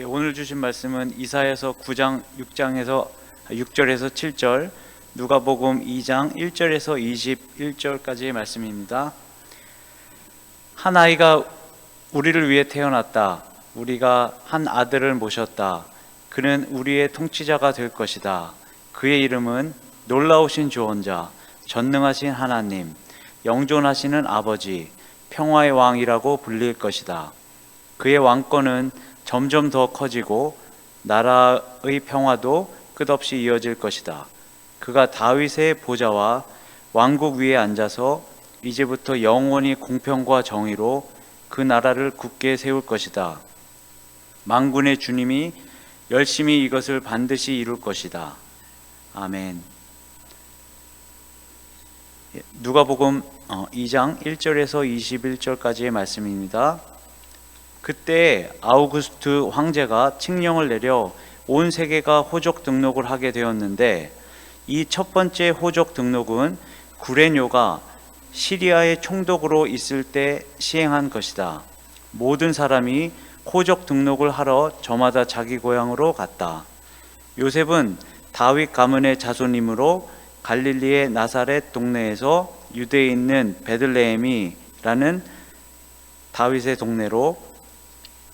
오늘 주신 말씀은 이사야서 9장 6절에서 7절, 누가복음 2장 1절에서 21절까지의 말씀입니다. 한 아이가 우리를 위해 태어났다. 우리가 한 아들을 모셨다. 그는 우리의 통치자가 될 것이다. 그의 이름은 놀라우신 조언자, 전능하신 하나님, 영존하시는 아버지, 평화의 왕이라고 불릴 것이다. 그의 왕권은 점점 더 커지고 나라의 평화도 끝없이 이어질 것이다. 그가 다윗의 보좌와 왕국 위에 앉아서 이제부터 영원히 공평과 정의로 그 나라를 굳게 세울 것이다. 만군의 주님이 열심히 이것을 반드시 이룰 것이다. 아멘. 누가복음 2장 1절에서 21절까지의 말씀입니다. 그때 아우구스트 황제가 칙령을 내려 온 세계가 호적 등록을 하게 되었는데, 이 첫 번째 호적 등록은 구레뇨가 시리아의 총독으로 있을 때 시행한 것이다. 모든 사람이 호적 등록을 하러 저마다 자기 고향으로 갔다. 요셉은 다윗 가문의 자손이므로 갈릴리의 나사렛 동네에서 유대에 있는 베들레헴이라는 다윗의 동네로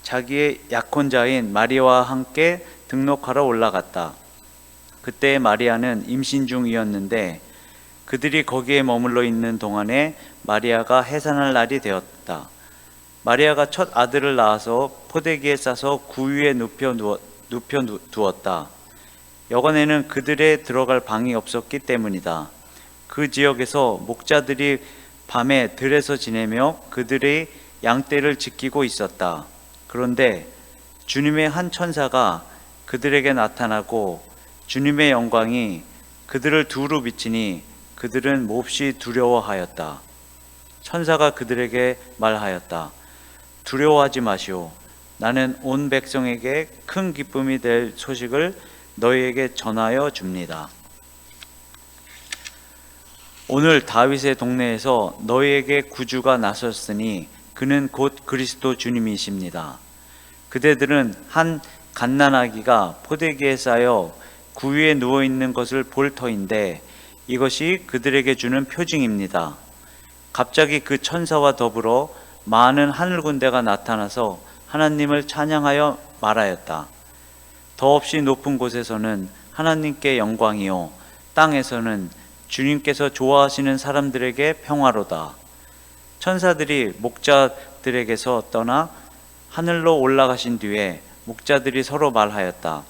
자기의 약혼자인 마리아와 함께 등록하러 올라갔다. 그때 마리아는 임신 중이었는데 그들이 거기에 머물러 있는 동안에 마리아가 해산할 날이 되었다. 마리아가 첫 아들을 낳아서 포대기에 싸서 구유에 눕혀 두었다. 여관에는 그들의 들어갈 방이 없었기 때문이다. 그 지역에서 목자들이 밤에 들에서 지내며 그들의 양떼를 지키고 있었다. 그런데 주님의 한 천사가 그들에게 나타나고 주님의 영광이 그들을 두루 비치니 그들은 몹시 두려워하였다. 천사가 그들에게 말하였다. 두려워하지 마시오. 나는 온 백성에게 큰 기쁨이 될 소식을 너희에게 전하여 줍니다. 오늘 다윗의 동네에서 너희에게 구주가 나섰으니 그는 곧 그리스도 주님이십니다. 그대들은 한 갓난아기가 포대기에 쌓여 구유에 누워있는 것을 볼 터인데 이것이 그들에게 주는 표징입니다. 갑자기 그 천사와 더불어 많은 하늘 군대가 나타나서 하나님을 찬양하여 말하였다. 더없이 높은 곳에서는 하나님께 영광이요, 땅에서는 주님께서 좋아하시는 사람들에게 평화로다. 천사들이 목자들에게서 떠나 하늘로 올라가신 뒤에 목자들이 서로 말하였다.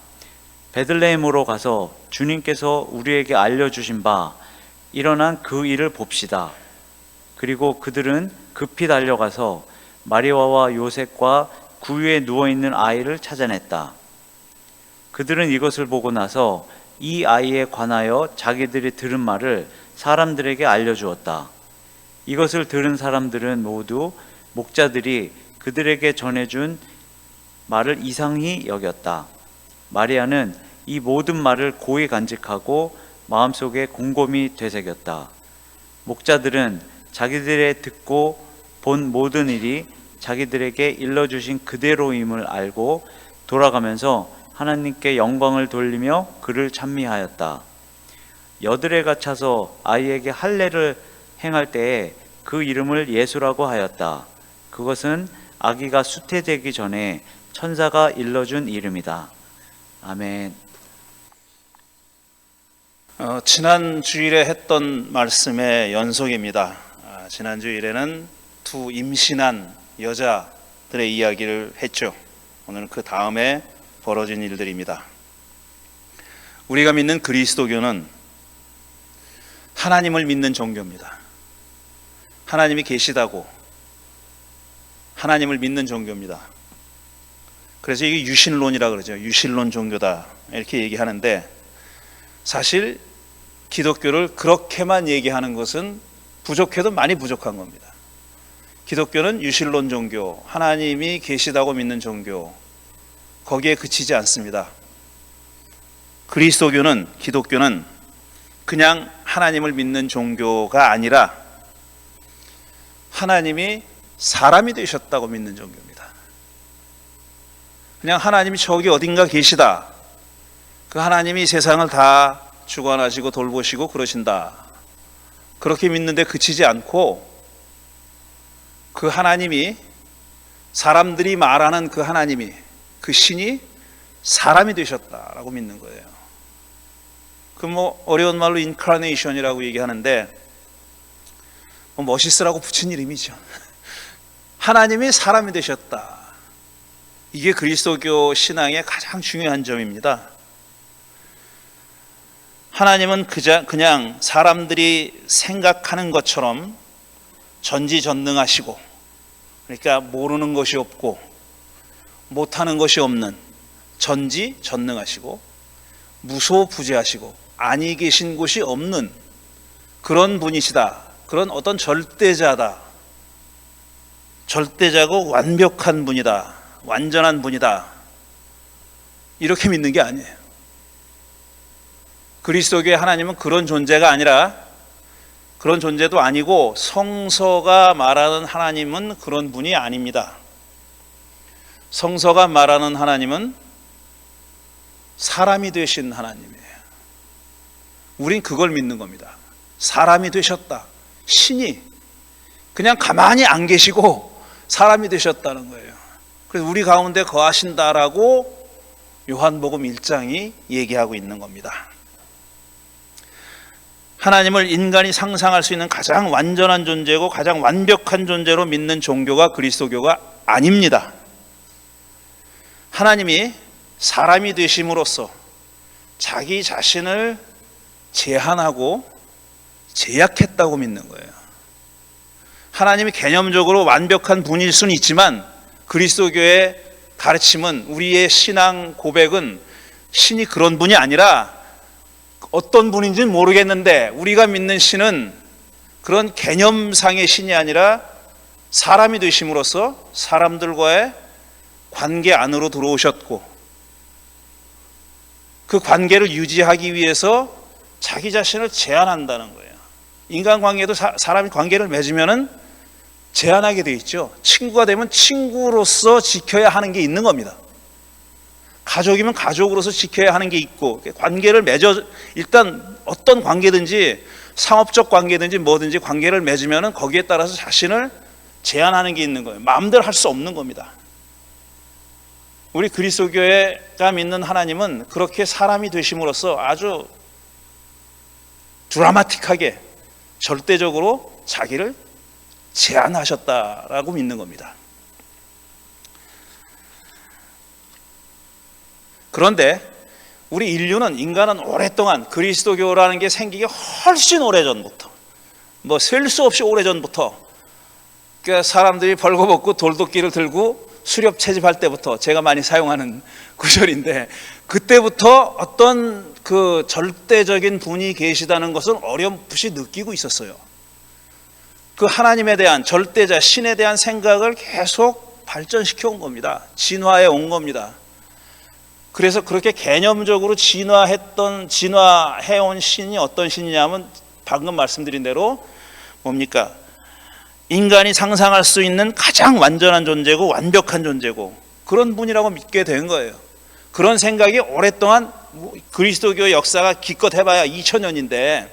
베들레헴으로 가서 주님께서 우리에게 알려주신 바 일어난 그 일을 봅시다. 그리고 그들은 급히 달려가서 마리아와 요셉과 구유에 누워있는 아이를 찾아냈다. 그들은 이것을 보고 나서 이 아이에 관하여 자기들이 들은 말을 사람들에게 알려주었다. 이것을 들은 사람들은 모두 목자들이 그들에게 전해준 말을 이상히 여겼다. 마리아는 이 모든 말을 고이 간직하고 마음속에 곰곰이 되새겼다. 목자들은 자기들의 듣고 본 모든 일이 자기들에게 일러주신 그대로임을 알고 돌아가면서 하나님께 영광을 돌리며 그를 찬미하였다. 여드레가 차서 아이에게 할례를 행할 때에 그 이름을 예수라고 하였다. 그것은 아기가 수태되기 전에 천사가 일러준 이름이다. 아멘. 지난 주일에 했던 말씀의 연속입니다. 지난 주일에는 두 임신한 여자들의 이야기를 했죠. 오늘은 그 다음에 벌어진 일들입니다. 우리가 믿는 그리스도교는 하나님을 믿는 종교입니다. 하나님이 계시다고 하나님을 믿는 종교입니다. 그래서 이게 유신론이라 그러죠. 유신론 종교다 이렇게 얘기하는데, 사실 기독교를 그렇게만 얘기하는 것은 부족해도 많이 부족한 겁니다. 기독교는 유신론 종교, 하나님이 계시다고 믿는 종교, 거기에 그치지 않습니다. 그리스도교는, 기독교는 그냥 하나님을 믿는 종교가 아니라 하나님이 사람이 되셨다고 믿는 종교입니다. 그냥 하나님이 저기 어딘가 계시다, 그 하나님이 세상을 다 주관하시고 돌보시고 그러신다, 그렇게 믿는데 그치지 않고 그 하나님이, 사람들이 말하는 그 하나님이, 그 신이 사람이 되셨다라고 믿는 거예요. 그 어려운 말로 인카네이션이라고 얘기하는데 멋있으라고 붙인 이름이죠. 하나님이 사람이 되셨다. 이게 그리스도교 신앙의 가장 중요한 점입니다. 하나님은 그냥 사람들이 생각하는 것처럼 전지전능하시고, 그러니까 모르는 것이 없고 못하는 것이 없는 전지전능하시고 무소부재하시고 아니 계신 곳이 없는 그런 분이시다. 그런 어떤 절대자다. 절대자고 완벽한 분이다. 완전한 분이다. 이렇게 믿는 게 아니에요. 그리스도교의 하나님은 그런 존재가 아니라, 그런 존재도 아니고, 성서가 말하는 하나님은 그런 분이 아닙니다. 성서가 말하는 하나님은 사람이 되신 하나님이에요. 우린 그걸 믿는 겁니다. 사람이 되셨다. 신이 그냥 가만히 안 계시고 사람이 되셨다는 거예요. 그래서 우리 가운데 거하신다라고 요한복음 1장이 얘기하고 있는 겁니다. 하나님을 인간이 상상할 수 있는 가장 완전한 존재고 가장 완벽한 존재로 믿는 종교가 그리스도교가 아닙니다. 하나님이 사람이 되심으로써 자기 자신을 제한하고 제약했다고 믿는 거예요. 하나님이 개념적으로 완벽한 분일 수는 있지만 그리스도교의 가르침은, 우리의 신앙 고백은 신이 그런 분이 아니라, 어떤 분인지는 모르겠는데 우리가 믿는 신은 그런 개념상의 신이 아니라 사람이 되심으로써 사람들과의 관계 안으로 들어오셨고, 그 관계를 유지하기 위해서 자기 자신을 제한한다는 거예요. 인간관계도 사람이 관계를 맺으면 제한하게 돼 있죠. 친구가 되면 친구로서 지켜야 하는 게 있는 겁니다. 가족이면 가족으로서 지켜야 하는 게 있고, 관계를 맺어, 일단 어떤 관계든지 상업적 관계든지 뭐든지 관계를 맺으면 거기에 따라서 자신을 제한하는 게 있는 거예요. 마음대로 할 수 없는 겁니다. 우리 그리스도교회가 믿는 하나님은 그렇게 사람이 되심으로써 아주 드라마틱하게 절대적으로 자기를 제한하셨다라고 믿는 겁니다. 그런데 우리 인간은 오랫동안 그리스도교라는 게 생기기 훨씬 오래전부터, 셀 수 없이 오래전부터, 그러니까 사람들이 벌거벗고 돌도끼를 들고 수렵 채집할 때부터, 제가 많이 사용하는 구절인데, 그때부터 어떤 그 절대적인 분이 계시다는 것을 어렴풋이 느끼고 있었어요. 그 하나님에 대한, 절대자 신에 대한 생각을 계속 발전시켜 온 겁니다. 진화해 온 겁니다. 그래서 그렇게 개념적으로 진화해온 신이 어떤 신이냐면, 방금 말씀드린 대로 뭡니까? 인간이 상상할 수 있는 가장 완전한 존재고 완벽한 존재고 그런 분이라고 믿게 된 거예요. 그런 생각이 오랫동안, 그리스도교의 역사가 기껏 해봐야 2000년인데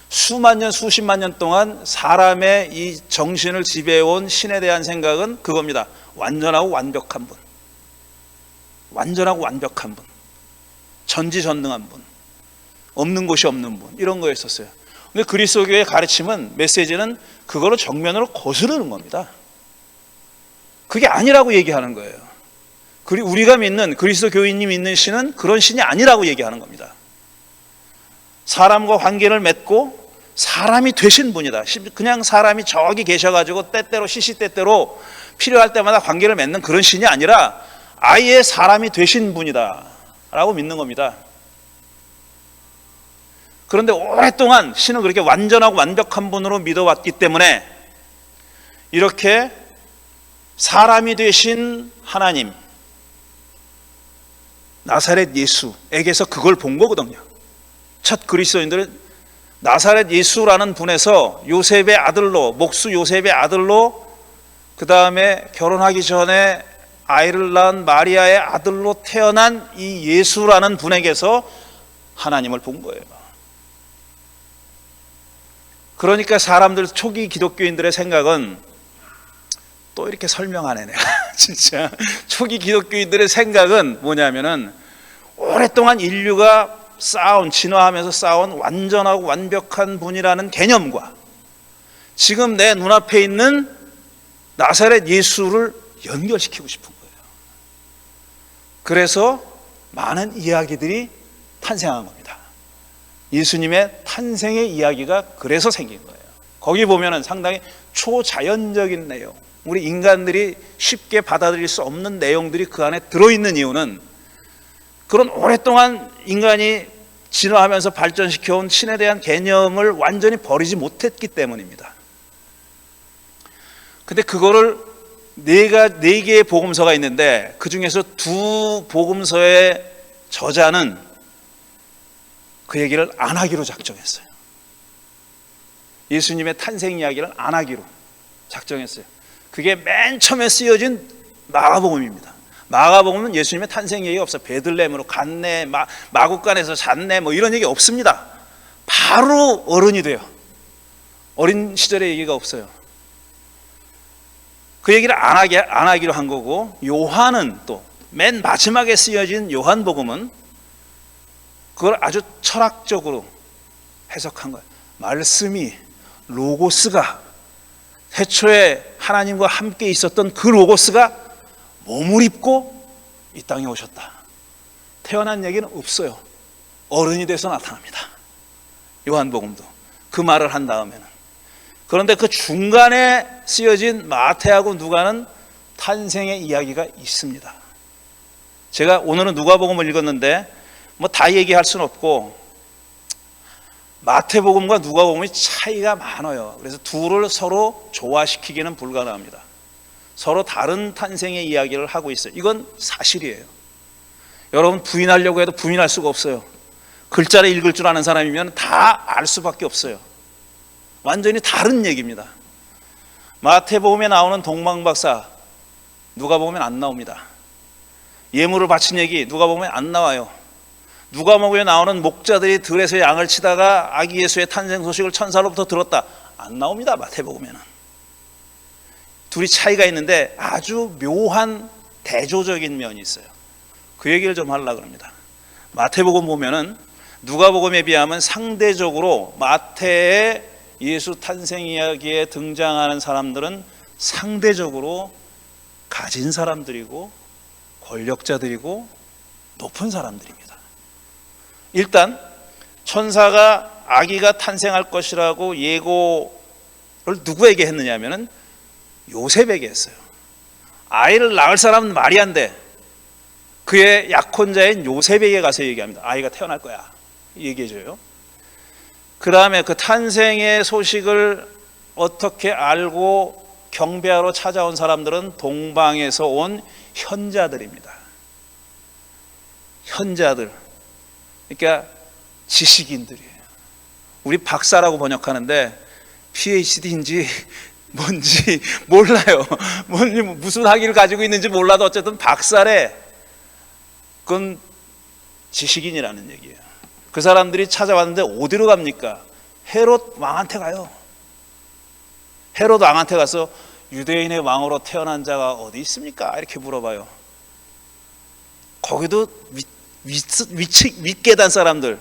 수만 년, 수십만 년 동안 사람의 이 정신을 지배해온 신에 대한 생각은 그겁니다. 완전하고 완벽한 분, 완전하고 완벽한 분, 전지전능한 분, 없는 곳이 없는 분, 이런 거였었어요. 근데 그리스도교의 가르침은, 메시지는 그거를 정면으로 거스르는 겁니다. 그게 아니라고 얘기하는 거예요. 우리가 믿는, 그리스도 교인이 믿는 신은 그런 신이 아니라고 얘기하는 겁니다. 사람과 관계를 맺고 사람이 되신 분이다. 그냥 사람이 저기 계셔가지고 때때로 시시때때로 필요할 때마다 관계를 맺는 그런 신이 아니라 아예 사람이 되신 분이다 라고 믿는 겁니다. 그런데 오랫동안 신은 그렇게 완전하고 완벽한 분으로 믿어왔기 때문에 이렇게 사람이 되신 하나님, 나사렛 예수에게서 그걸 본 거거든요. 첫 그리스도인들은 나사렛 예수라는 분에서 요셉의 아들로, 목수 요셉의 아들로, 그 다음에 결혼하기 전에 아이를 낳은 마리아의 아들로 태어난 이 예수라는 분에게서 하나님을 본 거예요. 그러니까 사람들, 초기 기독교인들의 생각은, 또 이렇게 설명하네 내가 진짜. 초기 기독교인들의 생각은 뭐냐면은, 오랫동안 인류가 진화하면서 쌓아온 완전하고 완벽한 분이라는 개념과 지금 내 눈앞에 있는 나사렛 예수를 연결시키고 싶은 거예요. 그래서 많은 이야기들이 탄생한 겁니다. 예수님의 탄생의 이야기가 그래서 생긴 거예요. 거기 보면은 상당히 초자연적인 내용, 우리 인간들이 쉽게 받아들일 수 없는 내용들이 그 안에 들어있는 이유는, 그런 오랫동안 인간이 진화하면서 발전시켜온 신에 대한 개념을 완전히 버리지 못했기 때문입니다. 근데 그거를 네 개의 복음서가 있는데, 그 중에서 두 복음서의 저자는 그 얘기를 안 하기로 작정했어요. 예수님의 탄생 이야기를 안 하기로 작정했어요. 그게 맨 처음에 쓰여진 마가복음입니다. 마가복음은 예수님의 탄생 얘기가 없어요. 베들레헴으로 갔네, 마국간에서 잤네, 뭐 이런 얘기 없습니다. 바로 어른이 돼요. 어린 시절의 얘기가 없어요. 그 얘기를 안 하기로 한 거고, 요한은 또 맨 마지막에 쓰여진 요한복음은 그걸 아주 철학적으로 해석한 거예요. 말씀이, 로고스가, 태초에 하나님과 함께 있었던 그 로고스가 몸을 입고 이 땅에 오셨다. 태어난 얘기는 없어요. 어른이 돼서 나타납니다. 요한복음도 그 말을 한 다음에는. 그런데 그 중간에 쓰여진 마태하고 누가는 탄생의 이야기가 있습니다. 제가 오늘은 누가복음을 읽었는데 뭐 다 얘기할 수는 없고, 마태복음과 누가복음이 차이가 많아요. 그래서 둘을 서로 조화시키기는 불가능합니다. 서로 다른 탄생의 이야기를 하고 있어요. 이건 사실이에요. 여러분, 부인하려고 해도 부인할 수가 없어요. 글자를 읽을 줄 아는 사람이면 다 알 수밖에 없어요. 완전히 다른 얘기입니다. 마태복음에 나오는 동방박사, 누가복음엔 안 나옵니다. 예물을 바친 얘기, 누가복음에 안 나와요. 누가복음에 나오는 목자들이 들에서 양을 치다가 아기 예수의 탄생 소식을 천사로부터 들었다, 안 나옵니다. 마태복음에는. 둘이 차이가 있는데 아주 묘한 대조적인 면이 있어요. 그 얘기를 좀 하려고 합니다. 마태복음 보면은 누가복음에 비하면 상대적으로 마태의 예수 탄생 이야기에 등장하는 사람들은 상대적으로 가진 사람들이고 권력자들이고 높은 사람들입니다. 일단 천사가 아기가 탄생할 것이라고 예고를 누구에게 했느냐 하면은 요셉에게 했어요. 아이를 낳을 사람은 마리아인데 그의 약혼자인 요셉에게 가서 얘기합니다. 아이가 태어날 거야, 얘기해줘요. 그 다음에 그 탄생의 소식을 어떻게 알고 경배하러 찾아온 사람들은 동방에서 온 현자들입니다. 현자들, 그러니까 지식인들이에요. 우리 박사라고 번역하는데 PhD인지 뭔지 몰라요. 무슨 학위를 가지고 있는지 몰라도 어쨌든 박사래. 그건 지식인이라는 얘기예요. 그 사람들이 찾아왔는데 어디로 갑니까? 헤롯 왕한테 가요. 헤롯 왕한테 가서 유대인의 왕으로 태어난 자가 어디 있습니까? 이렇게 물어봐요. 거기도 윗계단 사람들,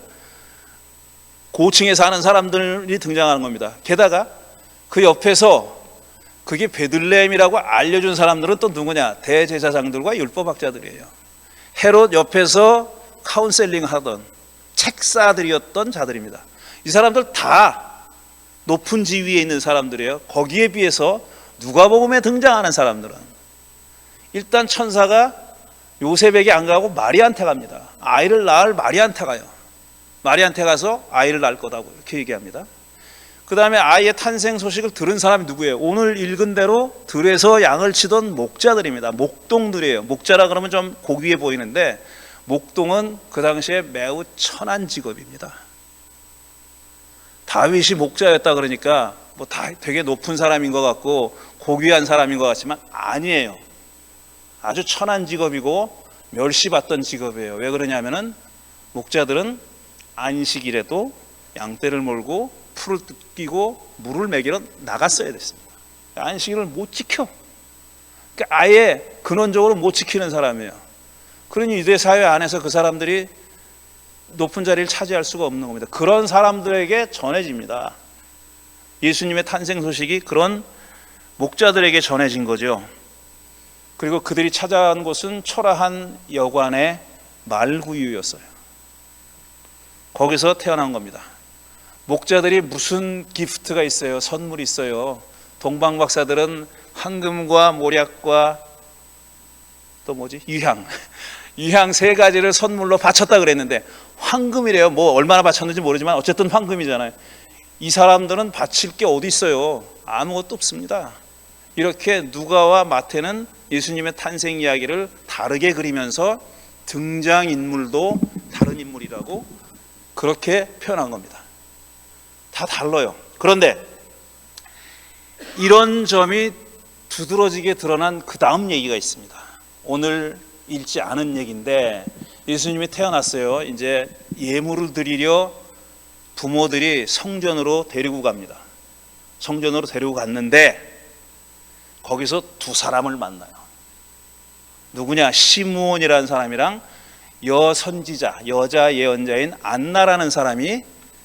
고층에 사는 사람들이 등장하는 겁니다. 게다가 그 옆에서 그게 베들레헴이라고 알려준 사람들은 또 누구냐? 대제사장들과 율법학자들이에요. 헤롯 옆에서 카운셀링 하던 책사들이었던 자들입니다. 이 사람들 다 높은 지위에 있는 사람들이에요. 거기에 비해서 누가복음에 등장하는 사람들은 일단 천사가 요셉에게 안 가고 마리아한테 갑니다. 아이를 낳을 마리아한테 가요. 마리아한테 가서 아이를 낳을 거다고 이렇게 얘기합니다. 그 다음에 아이의 탄생 소식을 들은 사람이 누구예요? 오늘 읽은 대로 들에서 양을 치던 목자들입니다. 목동들이에요. 목자라 그러면 좀 고귀해 보이는데 목동은 그 당시에 매우 천한 직업입니다. 다윗이 목자였다 그러니까 뭐 다 되게 높은 사람인 것 같고 고귀한 사람인 것 같지만 아니에요. 아주 천한 직업이고 멸시받던 직업이에요. 왜 그러냐면은 목자들은 안식일에도 양떼를 몰고 풀을 뜯기고 물을 먹이러 나갔어야 됐습니다. 안식일을 못 지켜. 그러니까 아예 근원적으로 못 지키는 사람이에요. 그러니 유대 사회 안에서 그 사람들이 높은 자리를 차지할 수가 없는 겁니다. 그런 사람들에게 전해집니다. 예수님의 탄생 소식이 그런 목자들에게 전해진 거죠. 그리고 그들이 찾아간 곳은 초라한 여관의 말구유였어요. 거기서 태어난 겁니다. 목자들이 무슨 기프트가 있어요? 선물이 있어요. 동방 박사들은 황금과 모략과 또 뭐지? 유향. 유향 3가지를 선물로 바쳤다 그랬는데 황금이래요. 뭐 얼마나 바쳤는지 모르지만 어쨌든 황금이잖아요. 이 사람들은 바칠 게 어디 있어요? 아무것도 없습니다. 이렇게 누가와 마태는 예수님의 탄생 이야기를 다르게 그리면서 등장인물도 다른 인물이라고 그렇게 표현한 겁니다. 다 달라요. 그런데 이런 점이 두드러지게 드러난 그 다음 얘기가 있습니다. 오늘 읽지 않은 얘기인데 예수님이 태어났어요. 이제 예물을 드리려 부모들이 성전으로 데리고 갑니다. 성전으로 데리고 갔는데 거기서 2사람을 만나요. 누구냐? 시므온이라는 사람이랑 여선지자, 여자 예언자인 안나라는 사람이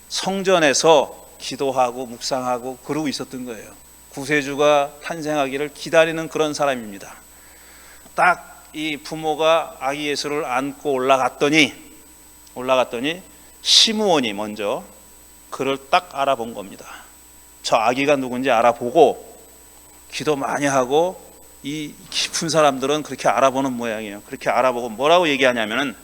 성전에서 기도하고 묵상하고 그러고 있었던 거예요. 구세주가 탄생하기를 기다리는 그런 사람입니다. 딱 이 부모가 아기 예수를 안고 올라갔더니 시므온이 먼저 그를 딱 알아본 겁니다. 저 아기가 누군지 알아보고 기도 많이 하고 이 깊은 사람들은 그렇게 알아보는 모양이에요. 그렇게 알아보고 뭐라고 얘기하냐면은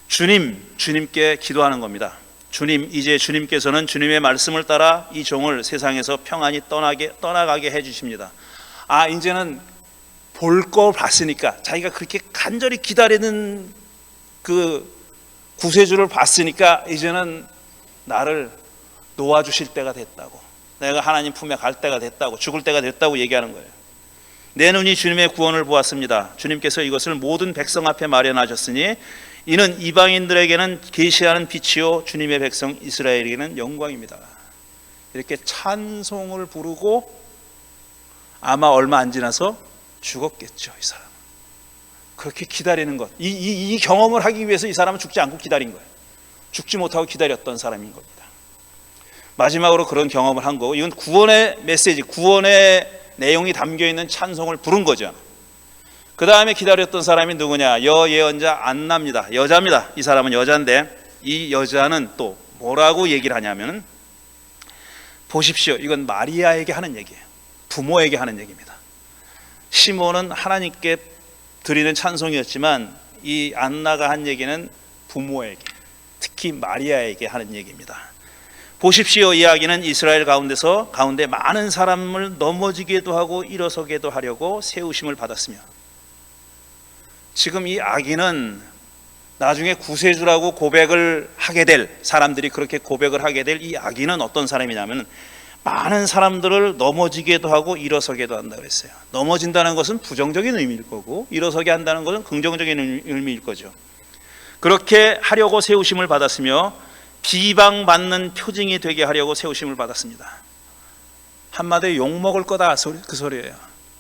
주님께 기도하는 겁니다. 주님, 이제 주님께서는 주님의 말씀을 따라 이 종을 세상에서 평안히 떠나가게 해주십니다. 이제는 볼 거 봤으니까, 자기가 그렇게 간절히 기다리는 그 구세주를 봤으니까 이제는 나를 놓아주실 때가 됐다고, 내가 하나님 품에 갈 때가 됐다고, 죽을 때가 됐다고 얘기하는 거예요. 내 눈이 주님의 구원을 보았습니다. 주님께서 이것을 모든 백성 앞에 마련하셨으니 이는 이방인들에게는 계시하는 빛이요 주님의 백성 이스라엘에게는 영광입니다. 이렇게 찬송을 부르고 아마 얼마 안 지나서 죽었겠죠. 이 사람 그렇게 기다리는 것, 이 경험을 하기 위해서 이 사람은 죽지 않고 기다린 거예요. 죽지 못하고 기다렸던 사람인 겁니다. 마지막으로 그런 경험을 한 거고, 이건 구원의 메시지, 구원의 내용이 담겨있는 찬송을 부른 거죠. 그 다음에 기다렸던 사람이 누구냐? 여예언자 안나입니다. 여자입니다. 이 사람은 여자인데 이 여자는 또 뭐라고 얘기를 하냐면, 보십시오, 이건 마리아에게 하는 얘기예요. 부모에게 하는 얘기입니다. 시몬은 하나님께 드리는 찬송이었지만 이 안나가 한 얘기는 부모에게, 특히 마리아에게 하는 얘기입니다. 보십시오, 이야기는 이스라엘 가운데 많은 사람을 넘어지게도 하고 일어서게도 하려고 세우심을 받았으며, 지금 이 아기는 나중에 구세주라고 고백을 하게 될, 사람들이 그렇게 고백을 하게 될 이 아기는 어떤 사람이냐면 많은 사람들을 넘어지게도 하고 일어서게도 한다 그랬어요. 넘어진다는 것은 부정적인 의미일 거고 일어서게 한다는 것은 긍정적인 의미일 거죠. 그렇게 하려고 세우심을 받았으며 비방받는 표징이 되게 하려고 세우심을 받았습니다. 한마디로 욕먹을 거다, 그 소리예요.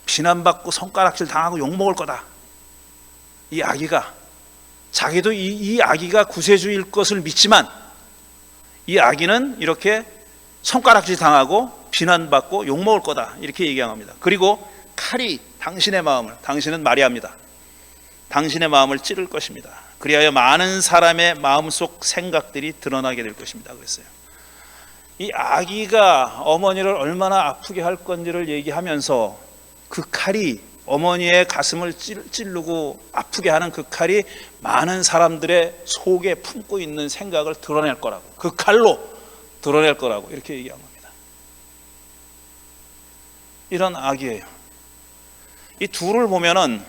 비난받고 손가락질 당하고 욕먹을 거다. 이 아기가, 자기도 이 아기가 구세주일 것을 믿지만 이 아기는 이렇게 손가락질 당하고 비난받고 욕먹을 거다, 이렇게 얘기합니다. 그리고 칼이 당신의 마음을, 당신은 마리아입니다, 당신의 마음을 찌를 것입니다. 그리하여 많은 사람의 마음속 생각들이 드러나게 될 것입니다 그랬어요. 이 아기가 어머니를 얼마나 아프게 할 건지를 얘기하면서 그 칼이 어머니의 가슴을 찌르고 아프게 하는 그 칼이 많은 사람들의 속에 품고 있는 생각을 드러낼 거라고, 그 칼로 드러낼 거라고 이렇게 얘기한 겁니다. 이런 아기예요. 이 둘을 보면은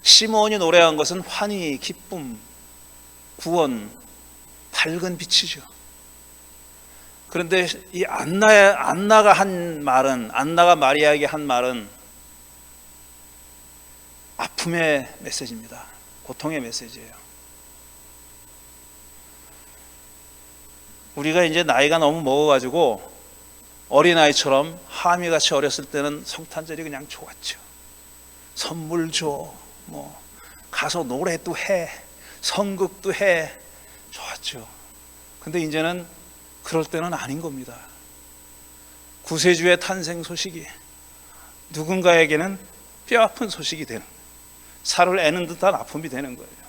시몬이 노래한 것은 환희, 기쁨, 구원, 밝은 빛이죠. 그런데 이 안나가 한 말은, 안나가 마리아에게 한 말은 아픔의 메시지입니다. 고통의 메시지예요. 우리가 이제 나이가 너무 먹어가지고 어린아이처럼 하미같이 어렸을 때는 성탄절이 그냥 좋았죠. 선물 줘, 뭐 가서 노래도 해, 선극도 해, 좋았죠. 근데 이제는 그럴 때는 아닌 겁니다. 구세주의 탄생 소식이 누군가에게는 뼈아픈 소식이 되는, 살을 애는 듯한 아픔이 되는 거예요.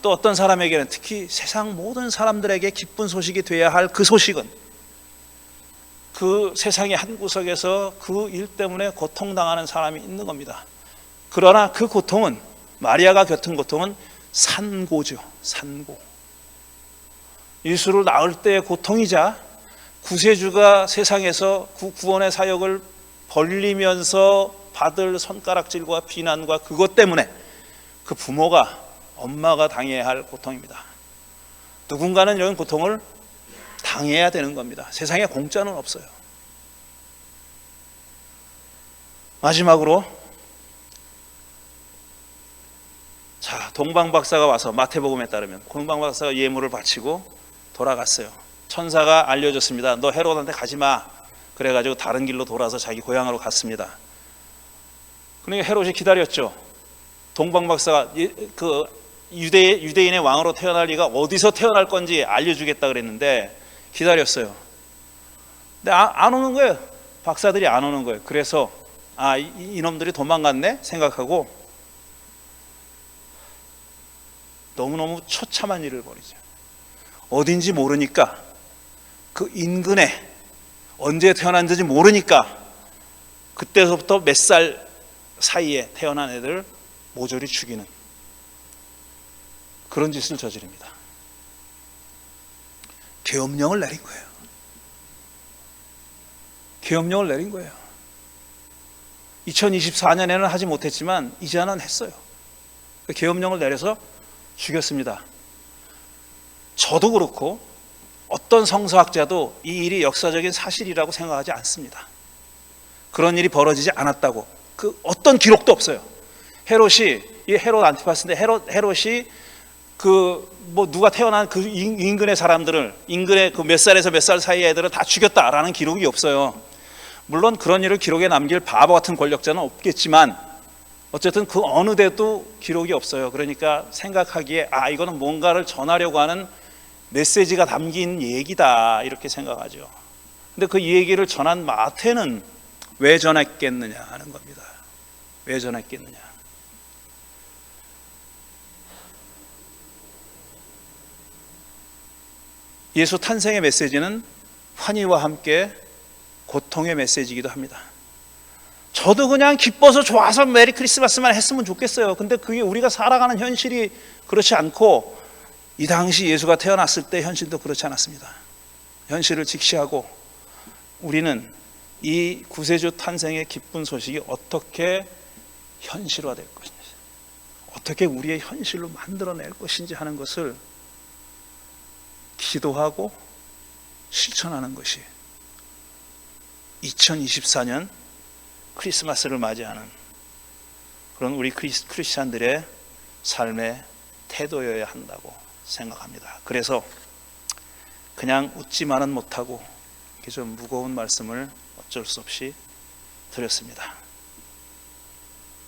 또 어떤 사람에게는, 특히 세상 모든 사람들에게 기쁜 소식이 돼야 할 그 소식은 그 세상의 한 구석에서 그 일 때문에 고통당하는 사람이 있는 겁니다. 그러나 그 고통은, 마리아가 겪은 고통은 산고죠. 산고. 예수를 낳을 때의 고통이자 구세주가 세상에서 구원의 사역을 벌리면서 받을 손가락질과 비난과 그것 때문에 그 부모가, 엄마가 당해야 할 고통입니다. 누군가는 이런 고통을 당해야 되는 겁니다. 세상에 공짜는 없어요. 마지막으로, 자, 동방박사가 와서, 마태복음에 따르면 동방박사가 예물을 바치고 돌아갔어요. 천사가 알려줬습니다. 너 헤롯한테 가지 마. 그래가지고 다른 길로 돌아서 자기 고향으로 갔습니다. 그러니까 헤롯이 기다렸죠. 동방박사가 그 유대인의 왕으로 태어날 리가 어디서 태어날 건지 알려주겠다 그랬는데 기다렸어요. 근데 안 오는 거예요. 박사들이 안 오는 거예요. 그래서 이놈들이 도망갔네 생각하고 너무너무 처참한 일을 벌이죠. 어딘지 모르니까, 그 인근에 언제 태어났는지 모르니까 그때서부터 몇 살 사이에 태어난 애들 모조리 죽이는 그런 짓을 저지릅니다. 계엄령을 내린 거예요. 계엄령을 내린 거예요. 2024년에는 하지 못했지만 이제는 했어요. 계엄령을 내려서 죽였습니다. 저도 그렇고 어떤 성서학자도 이 일이 역사적인 사실이라고 생각하지 않습니다. 그런 일이 벌어지지 않았다고, 그 어떤 기록도 없어요. 헤롯이, 이 헤롯 안티파스인데 헤롯이 누가 태어난 그 인근의 사람들을, 인근의 그 몇 살에서 몇 살 사이 애들을 다 죽였다라는 기록이 없어요. 물론 그런 일을 기록에 남길 바보 같은 권력자는 없겠지만 어쨌든 그 어느 데도 기록이 없어요. 그러니까 생각하기에 이거는 뭔가를 전하려고 하는 메시지가 담긴 얘기다 이렇게 생각하죠. 근데 그 얘기를 전한 마태는 왜 전했겠느냐 하는 겁니다. 왜 전했겠느냐. 예수 탄생의 메시지는 환희와 함께 고통의 메시지이기도 합니다. 저도 그냥 기뻐서 좋아서 메리 크리스마스만 했으면 좋겠어요. 근데 그게 우리가 살아가는 현실이 그렇지 않고, 이 당시 예수가 태어났을 때 현실도 그렇지 않았습니다. 현실을 직시하고 우리는 이 구세주 탄생의 기쁜 소식이 어떻게 현실화될 것인지, 어떻게 우리의 현실로 만들어낼 것인지 하는 것을 기도하고 실천하는 것이 2024년 크리스마스를 맞이하는 그런 우리 크리스찬들의 삶의 태도여야 한다고 생각합니다. 그래서 그냥 웃지만은 못하고 이렇게 좀 무거운 말씀을 어쩔 수 없이 드렸습니다.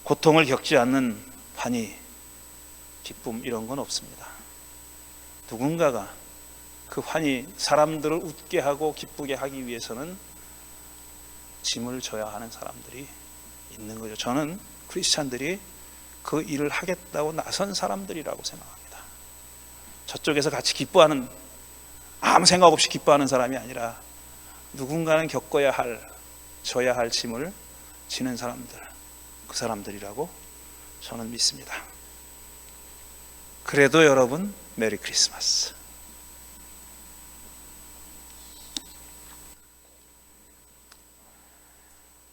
고통을 겪지 않는 환희, 기쁨 이런 건 없습니다. 누군가가 그 환희, 사람들을 웃게 하고 기쁘게 하기 위해서는 짐을 져야 하는 사람들이 있는 거죠. 저는 크리스찬들이 그 일을 하겠다고 나선 사람들이라고 생각합니다. 저쪽에서 같이 기뻐하는, 아무 생각 없이 기뻐하는 사람이 아니라 누군가는 겪어야 할, 져야 할 짐을 지는 사람들, 그 사람들이라고 저는 믿습니다. 그래도 여러분, 메리 크리스마스.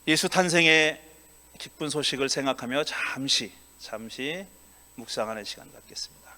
예수 탄생의 기쁜 소식을 생각하며 잠시 묵상하는 시간 갖겠습니다.